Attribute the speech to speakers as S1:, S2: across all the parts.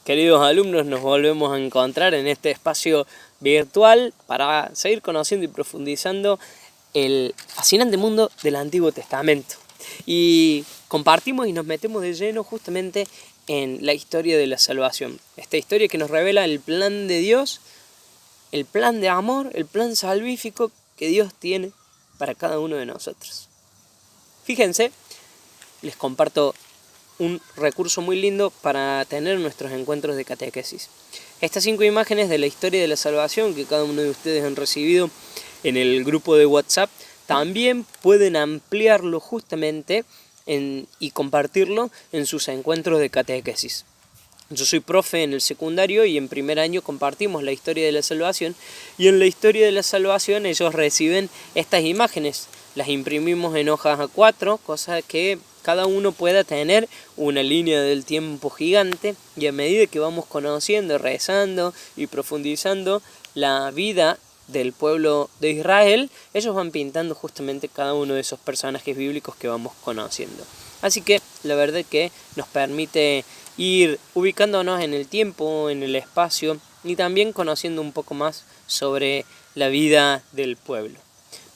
S1: Queridos alumnos, nos volvemos a encontrar en este espacio virtual para seguir conociendo y profundizando el fascinante mundo del Antiguo Testamento. Y compartimos y nos metemos de lleno justamente en la historia de la salvación. Esta historia que nos revela el plan de Dios, el plan de amor, el plan salvífico que Dios tiene para cada uno de nosotros. Fíjense, les comparto un recurso muy lindo para tener nuestros encuentros de catequesis. Estas 5 imágenes de la historia de la salvación que cada uno de ustedes han recibido en el grupo de WhatsApp también pueden ampliarlo justamente y compartirlo en sus encuentros de catequesis. Yo soy profe en el secundario y en primer año compartimos la historia de la salvación, y en la historia de la salvación ellos reciben estas imágenes. Las imprimimos en hojas A4, cosa que cada uno pueda tener una línea del tiempo gigante, y a medida que vamos conociendo, rezando y profundizando la vida del pueblo de Israel, ellos van pintando justamente cada uno de esos personajes bíblicos que vamos conociendo. Así que la verdad que nos permite ir ubicándonos en el tiempo, en el espacio, y también conociendo un poco más sobre la vida del pueblo.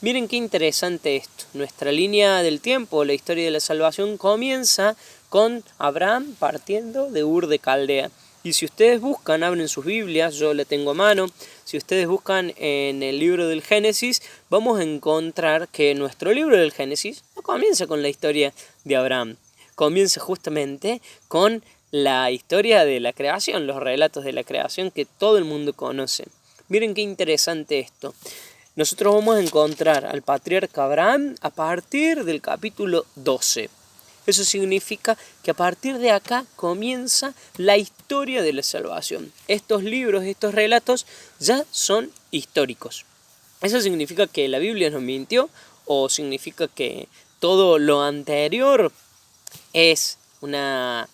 S1: Miren qué interesante esto. Nuestra línea del tiempo, la historia de la salvación, comienza con Abraham partiendo de Ur de Caldea. Y si ustedes buscan, abren sus Biblias, yo la tengo a mano, si ustedes buscan en el libro del Génesis, vamos a encontrar que nuestro libro del Génesis no comienza con la historia de Abraham. Comienza justamente con la historia de la creación, los relatos de la creación que todo el mundo conoce. Miren qué interesante esto. Nosotros vamos a encontrar al patriarca Abraham a partir del capítulo 12. Eso significa que a partir de acá comienza la historia de la salvación. Estos libros, estos relatos ya son históricos. ¿Eso significa que la Biblia nos mintió? ¿O significa que todo lo anterior es una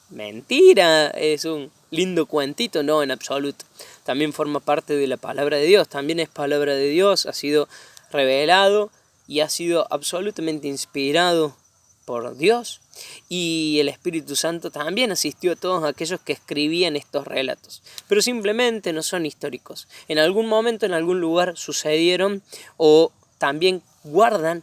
S1: mentira, es un lindo cuentito? No, en absoluto. También forma parte de la palabra de Dios, también es palabra de Dios, ha sido revelado y ha sido absolutamente inspirado por Dios, y el Espíritu Santo también asistió a todos aquellos que escribían estos relatos, pero simplemente no son históricos. En algún momento, en algún lugar sucedieron, o también guardan,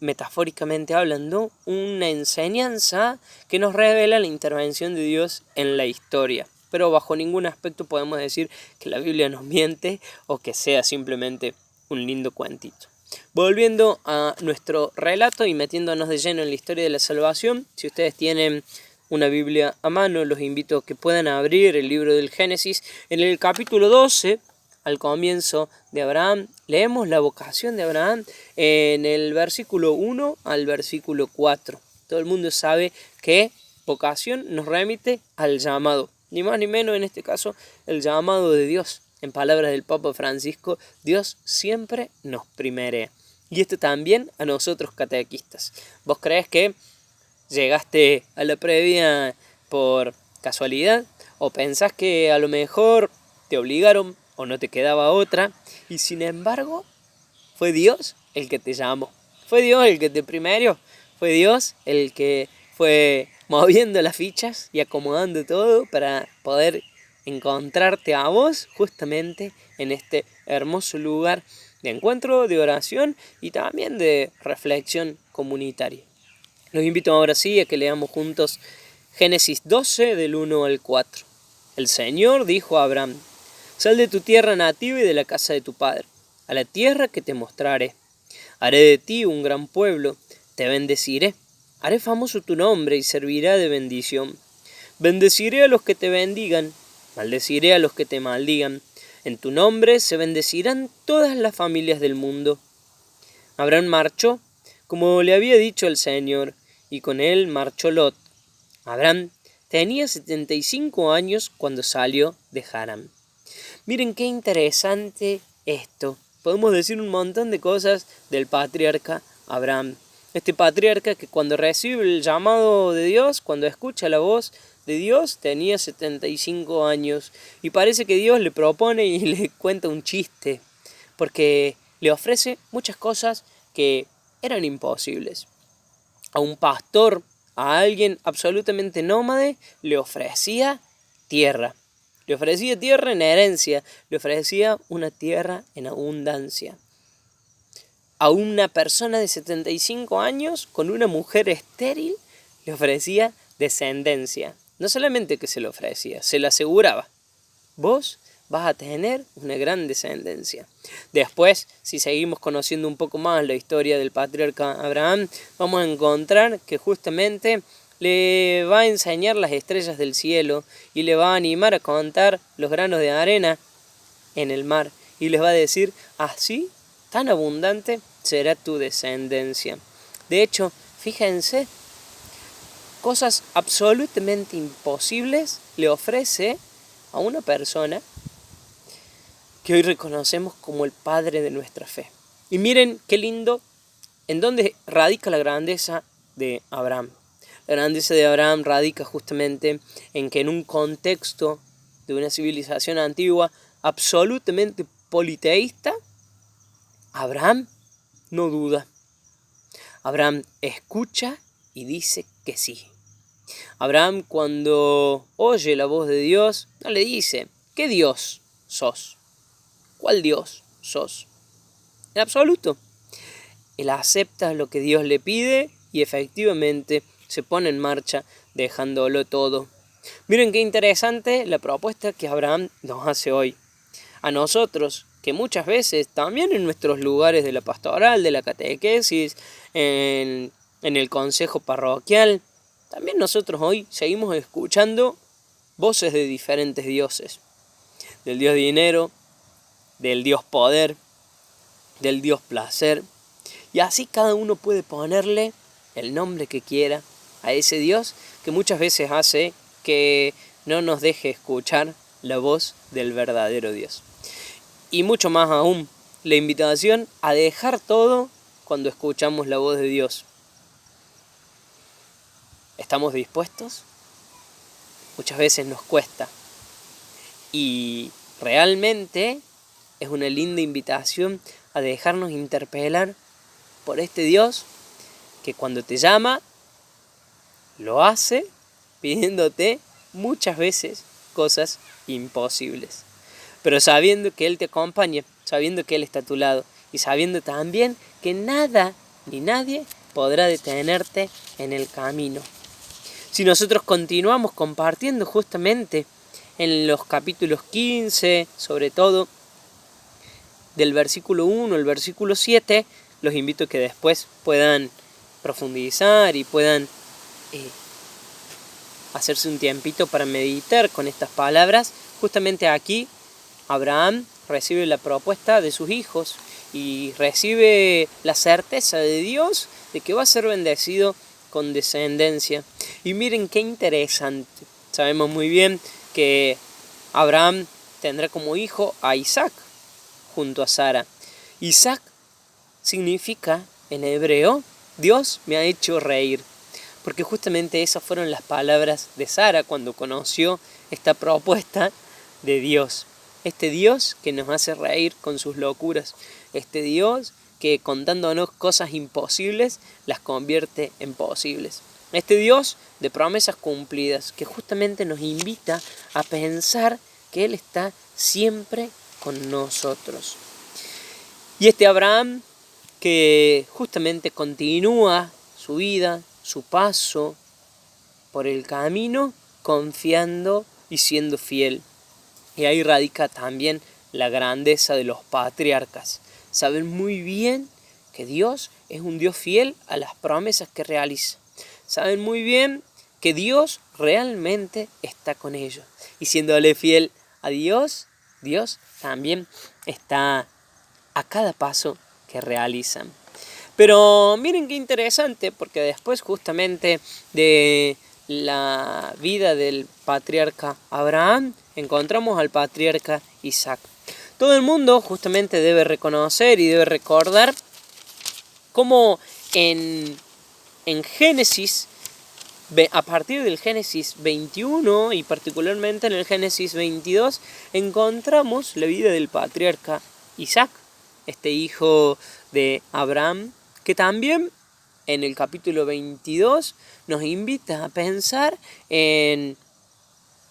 S1: metafóricamente hablando, una enseñanza que nos revela la intervención de Dios en la historia. Pero bajo ningún aspecto podemos decir que la Biblia nos miente o que sea simplemente un lindo cuentito. Volviendo a nuestro relato y metiéndonos de lleno en la historia de la salvación, si ustedes tienen una Biblia a mano, los invito a que puedan abrir el libro del Génesis. En el capítulo 12, al comienzo de Abraham, leemos la vocación de Abraham en el versículo 1 al versículo 4. Todo el mundo sabe que vocación nos remite al llamado, ni más ni menos en este caso el llamado de Dios. En palabras del Papa Francisco, Dios siempre nos primerea. Y esto también a nosotros catequistas. ¿Vos creés que llegaste a la previa por casualidad? ¿O pensás que a lo mejor te obligaron o no te quedaba otra? Y sin embargo, fue Dios el que te llamó. Fue Dios el que te primero. Fue Dios el que fue moviendo las fichas y acomodando todo para poder encontrarte a vos justamente en este hermoso lugar de encuentro, de oración y también de reflexión comunitaria. Los invito ahora sí a que leamos juntos Génesis 12 del 1 al 4. El Señor dijo a Abraham: sal de tu tierra nativa y de la casa de tu padre, a la tierra que te mostraré. Haré de ti un gran pueblo, te bendeciré, haré famoso tu nombre y servirá de bendición. Bendeciré a los que te bendigan, maldeciré a los que te maldigan. En tu nombre se bendecirán todas las familias del mundo. Abraham marchó, como le había dicho el Señor, y con él marchó Lot. Abraham tenía 75 años cuando salió de Harán. Miren qué interesante esto. Podemos decir un montón de cosas del patriarca Abraham. Este patriarca que cuando recibe el llamado de Dios, cuando escucha la voz de Dios, tenía 75 años. Y parece que Dios le propone y le cuenta un chiste, porque le ofrece muchas cosas que eran imposibles. A un pastor, a alguien absolutamente nómade, le ofrecía tierra. Le ofrecía tierra en herencia, le ofrecía una tierra en abundancia. A una persona de 75 años con una mujer estéril le ofrecía descendencia. No solamente que se le ofrecía, se le aseguraba. Vos vas a tener una gran descendencia. Después, si seguimos conociendo un poco más la historia del patriarca Abraham, vamos a encontrar que justamente le va a enseñar las estrellas del cielo y le va a animar a contar los granos de arena en el mar. Y les va a decir, así, tan abundante será tu descendencia. De hecho, fíjense, cosas absolutamente imposibles le ofrece a una persona que hoy reconocemos como el padre de nuestra fe. Y miren qué lindo, en dónde radica la grandeza de Abraham. La grandeza de Abraham radica justamente en que en un contexto de una civilización antigua absolutamente politeísta, Abraham no duda. Abraham escucha y dice que sí. Abraham, cuando oye la voz de Dios, no le dice, ¿qué Dios sos? ¿Cuál Dios sos? En absoluto. Él acepta lo que Dios le pide y efectivamente se pone en marcha dejándolo todo. Miren qué interesante la propuesta que Abraham nos hace hoy. A nosotros, que muchas veces también en nuestros lugares de la pastoral, de la catequesis, en el consejo parroquial, también nosotros hoy seguimos escuchando voces de diferentes dioses. Del Dios dinero, del Dios poder, del Dios placer. Y así cada uno puede ponerle el nombre que quiera a ese Dios que muchas veces hace que no nos deje escuchar la voz del verdadero Dios. Y mucho más aún, la invitación a dejar todo cuando escuchamos la voz de Dios. ¿Estamos dispuestos? Muchas veces nos cuesta. Y realmente es una linda invitación a dejarnos interpelar por este Dios que cuando te llama, lo hace pidiéndote muchas veces cosas imposibles. Pero sabiendo que Él te acompaña, sabiendo que Él está a tu lado y sabiendo también que nada ni nadie podrá detenerte en el camino. Si nosotros continuamos compartiendo justamente en los capítulos 15, sobre todo del versículo 1 al versículo 7, los invito a que después puedan profundizar y puedan hacerse un tiempito para meditar con estas palabras. Justamente aquí Abraham recibe la propuesta de sus hijos y recibe la certeza de Dios de que va a ser bendecido con descendencia. Y miren qué interesante. Sabemos muy bien que Abraham tendrá como hijo a Isaac junto a Sara. Isaac significa en hebreo, Dios me ha hecho reír. Porque justamente esas fueron las palabras de Sara cuando conoció esta propuesta de Dios. Este Dios que nos hace reír con sus locuras. Este Dios que contándonos cosas imposibles las convierte en posibles. Este Dios de promesas cumplidas que justamente nos invita a pensar que Él está siempre con nosotros. Y este Abraham que justamente continúa su vida, su paso por el camino, confiando y siendo fiel. Y ahí radica también la grandeza de los patriarcas. Saben muy bien que Dios es un Dios fiel a las promesas que realiza. Saben muy bien que Dios realmente está con ellos. Y siéndole fiel a Dios, Dios también está a cada paso que realizan. Pero miren qué interesante, porque después justamente de la vida del patriarca Abraham, encontramos al patriarca Isaac. Todo el mundo justamente debe reconocer y debe recordar cómo en Génesis, a partir del Génesis 21 y particularmente en el Génesis 22, encontramos la vida del patriarca Isaac, este hijo de Abraham, que también en el capítulo 22 nos invita a pensar en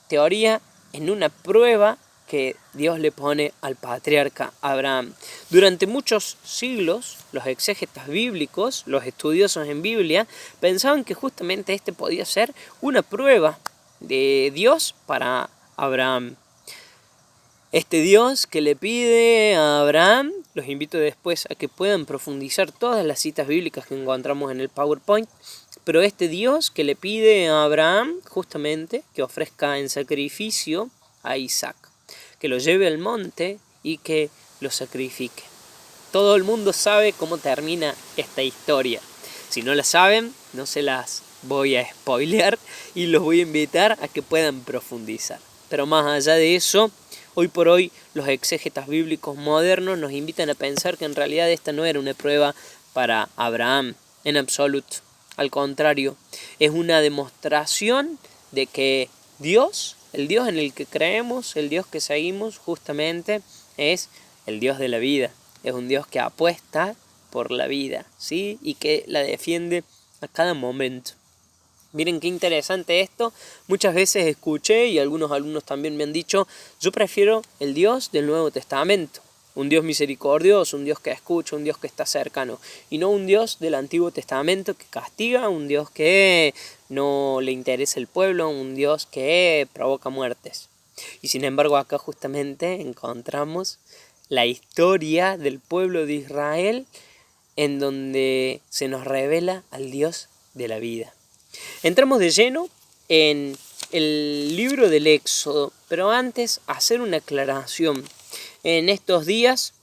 S1: teoría en una prueba que Dios le pone al patriarca Abraham. Durante muchos siglos, los exégetas bíblicos, los estudiosos en Biblia, pensaban que justamente este podía ser una prueba de Dios para Abraham. Este Dios que le pide a Abraham, los invito después a que puedan profundizar todas las citas bíblicas que encontramos en el PowerPoint, pero este Dios que le pide a Abraham justamente que ofrezca en sacrificio a Isaac, que lo lleve al monte y que lo sacrifique. Todo el mundo sabe cómo termina esta historia. Si no la saben, no se las voy a spoilear y los voy a invitar a que puedan profundizar. Pero más allá de eso, hoy por hoy los exégetas bíblicos modernos nos invitan a pensar que en realidad esta no era una prueba para Abraham en absoluto. Al contrario, es una demostración de que Dios, el Dios en el que creemos, el Dios que seguimos, justamente es el Dios de la vida. Es un Dios que apuesta por la vida, ¿sí? Y que la defiende a cada momento. Miren qué interesante esto. Muchas veces escuché, y algunos alumnos también me han dicho, yo prefiero el Dios del Nuevo Testamento. Un Dios misericordioso, un Dios que escucha, un Dios que está cercano. Y no un Dios del Antiguo Testamento que castiga, un Dios que no le interesa el pueblo, un Dios que provoca muertes. Y sin embargo acá justamente encontramos la historia del pueblo de Israel en donde se nos revela al Dios de la vida. Entramos de lleno en el libro del Éxodo, pero antes hacer una aclaración. En estos días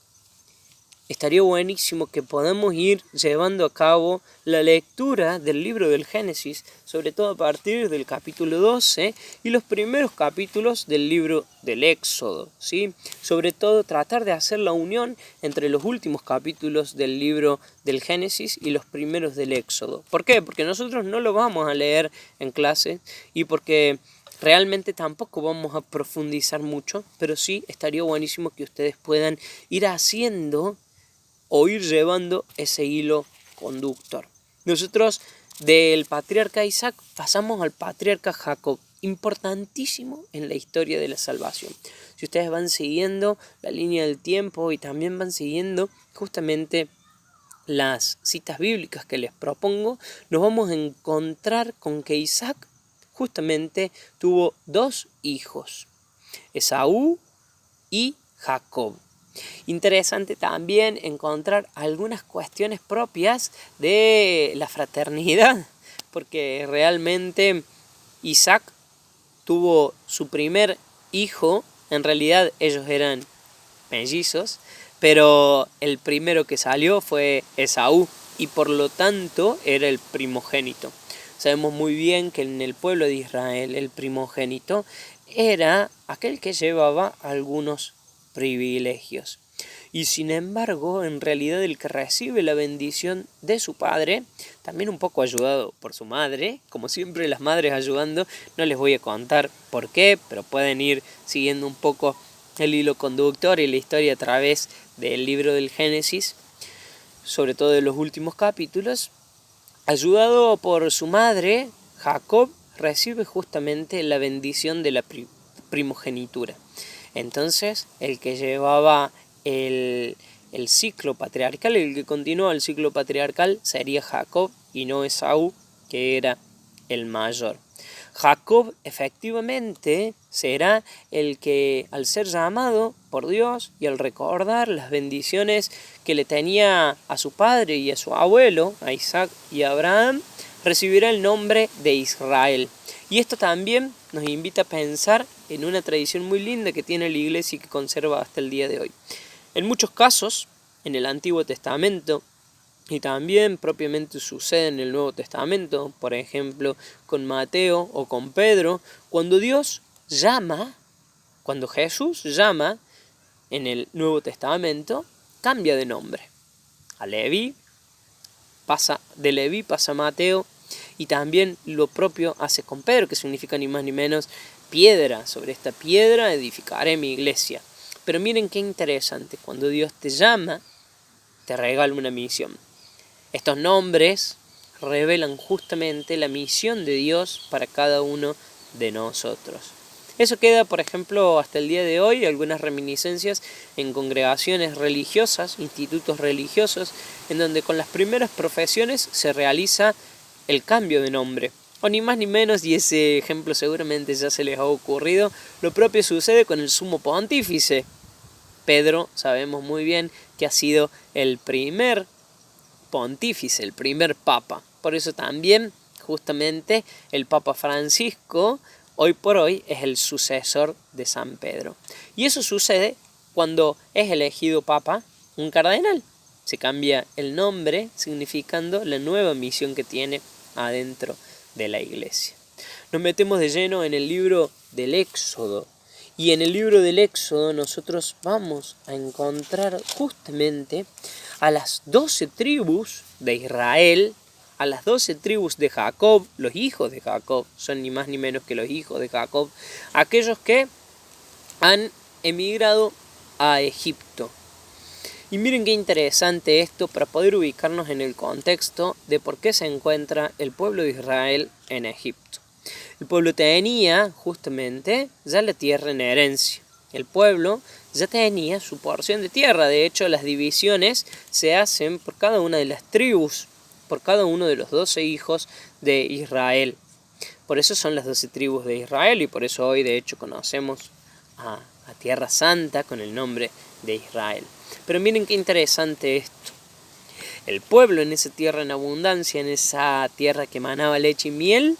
S1: estaría buenísimo que podamos ir llevando a cabo la lectura del libro del Génesis, sobre todo a partir del capítulo 12 y los primeros capítulos del libro del Éxodo, ¿sí? Sobre todo tratar de hacer la unión entre los últimos capítulos del libro del Génesis y los primeros del Éxodo. ¿Por qué? Porque nosotros no lo vamos a leer en clase y porque realmente tampoco vamos a profundizar mucho, pero sí estaría buenísimo que ustedes puedan ir haciendo o ir llevando ese hilo conductor. Nosotros del patriarca Isaac pasamos al patriarca Jacob, importantísimo en la historia de la salvación. Si ustedes van siguiendo la línea del tiempo y también van siguiendo justamente las citas bíblicas que les propongo, nos vamos a encontrar con que Isaac justamente tuvo dos hijos, Esaú y Jacob. Interesante también encontrar algunas cuestiones propias de la fraternidad, porque realmente Isaac tuvo su primer hijo, en realidad ellos eran mellizos, pero el primero que salió fue Esaú y por lo tanto era el primogénito. Sabemos muy bien que en el pueblo de Israel el primogénito era aquel que llevaba algunos privilegios. Y sin embargo, en realidad el que recibe la bendición de su padre, también un poco ayudado por su madre, como siempre las madres ayudando, no les voy a contar por qué, pero pueden ir siguiendo un poco el hilo conductor y la historia a través del libro del Génesis, sobre todo de los últimos capítulos. Ayudado por su madre, Jacob recibe justamente la bendición de la primogenitura. Entonces, el que llevaba el ciclo patriarcal, el que continúa el ciclo patriarcal, sería Jacob y no Esaú, que era el mayor. Jacob efectivamente será el que, al ser llamado por Dios y al recordar las bendiciones que le tenía a su padre y a su abuelo, a Isaac y a Abraham, recibirá el nombre de Israel. Y esto también nos invita a pensar en una tradición muy linda que tiene la Iglesia y que conserva hasta el día de hoy. En muchos casos, en el Antiguo Testamento, y también propiamente sucede en el Nuevo Testamento, por ejemplo, con Mateo o con Pedro, cuando Dios llama, cuando Jesús llama en el Nuevo Testamento, cambia de nombre. A Leví, de Leví pasa a Mateo, y también lo propio hace con Pedro, que significa ni más ni menos piedra. Sobre esta piedra edificaré mi iglesia. Pero miren qué interesante, cuando Dios te llama, te regala una misión. Estos nombres revelan justamente la misión de Dios para cada uno de nosotros. Eso queda, por ejemplo, hasta el día de hoy, algunas reminiscencias en congregaciones religiosas, institutos religiosos, en donde con las primeras profesiones se realiza el cambio de nombre. O ni más ni menos, y ese ejemplo seguramente ya se les ha ocurrido, lo propio sucede con el sumo pontífice. Pedro, sabemos muy bien que ha sido el primer pontífice, el primer papa. Por eso también, justamente, el Papa Francisco, hoy por hoy, es el sucesor de San Pedro. Y eso sucede cuando es elegido papa un cardenal. Se cambia el nombre, significando la nueva misión que tiene adentro de la iglesia. Nos metemos de lleno en el libro del Éxodo. Y en el libro del Éxodo nosotros vamos a encontrar justamente a las 12 tribus de Israel, a las 12 tribus de Jacob, los hijos de Jacob, son ni más ni menos que los hijos de Jacob, aquellos que han emigrado a Egipto. Y miren qué interesante esto para poder ubicarnos en el contexto de por qué se encuentra el pueblo de Israel en Egipto. El pueblo tenía justamente ya la tierra en herencia. El pueblo ya tenía su porción de tierra. De hecho, las divisiones se hacen por cada una de las tribus, por cada uno de los 12 hijos de Israel. Por eso son las 12 tribus de Israel y por eso hoy de hecho conocemos a Tierra Santa con el nombre de Israel. Pero miren qué interesante esto. El pueblo en esa tierra en abundancia, en esa tierra que manaba leche y miel,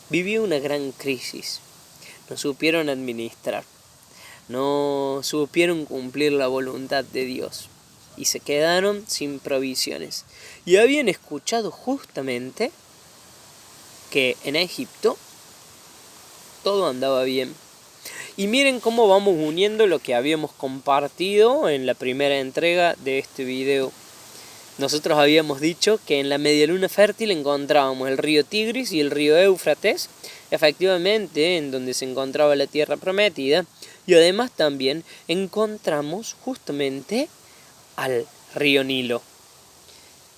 S1: vivió una gran crisis. No supieron administrar, no supieron cumplir la voluntad de Dios y se quedaron sin provisiones. Y habían escuchado justamente que en Egipto todo andaba bien. Y miren cómo vamos uniendo lo que habíamos compartido en la primera entrega de este video. Nosotros habíamos dicho que en la media luna fértil encontrábamos el río Tigris y el río Éufrates, efectivamente en donde se encontraba la tierra prometida, y además también encontramos justamente al río Nilo.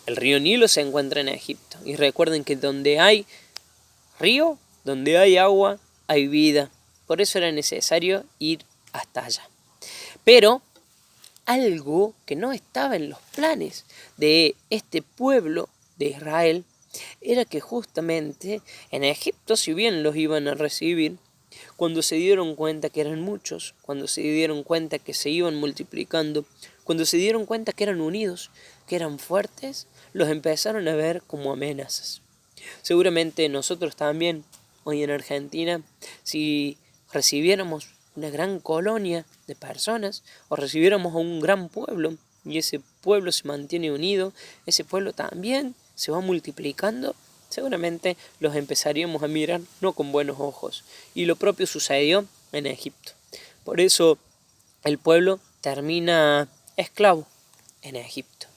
S1: El río Nilo se encuentra en Egipto, y recuerden que donde hay río, donde hay agua, hay vida. Por eso era necesario ir hasta allá. Pero algo que no estaba en los planes de este pueblo de Israel era que justamente en Egipto, si bien los iban a recibir, cuando se dieron cuenta que eran muchos, cuando se dieron cuenta que se iban multiplicando, cuando se dieron cuenta que eran unidos, que eran fuertes, los empezaron a ver como amenazas. Seguramente nosotros también, hoy en Argentina, si recibiéramos una gran colonia de personas o recibiéramos a un gran pueblo y ese pueblo se mantiene unido, ese pueblo también se va multiplicando, seguramente los empezaríamos a mirar no con buenos ojos. Y lo propio sucedió en Egipto. Por eso el pueblo termina esclavo en Egipto.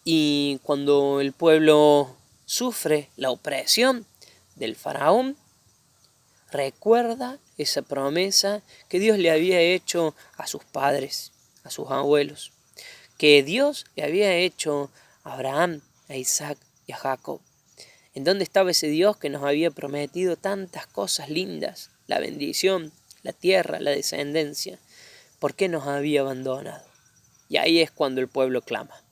S1: Y cuando el pueblo sufre la opresión del faraón, recuerda esa promesa que Dios le había hecho a sus padres, a sus abuelos, que Dios le había hecho a Abraham, a Isaac y a Jacob. ¿En dónde estaba ese Dios que nos había prometido tantas cosas lindas? La bendición, la tierra, la descendencia. ¿Por qué nos había abandonado? Y ahí es cuando el pueblo clama.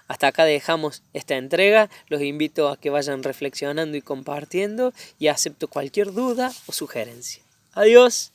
S1: Hasta acá dejamos esta entrega, los invito a que vayan reflexionando y compartiendo y acepto cualquier duda o sugerencia. Adiós.